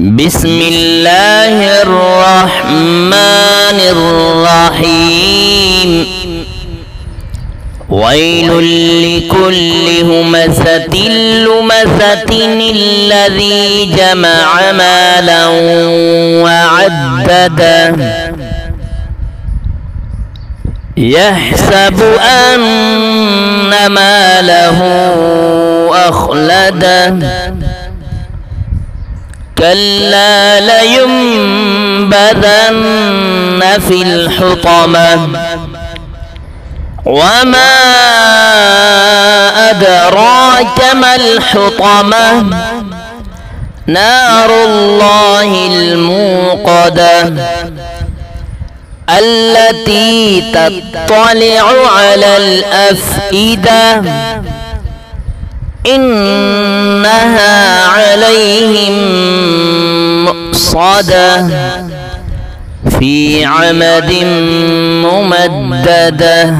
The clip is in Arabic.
بسم الله الرحمن الرحيم. ويل لكل همزة لمزة الذي جمع مالا وعدده يحسب أن ماله أخلده كلا لينبذن في الحطمة وما أدراك ما الحطمة نار الله الموقدة التي تطلع على الأفئدة إنها عليهم مؤصدة في عمد ممددة.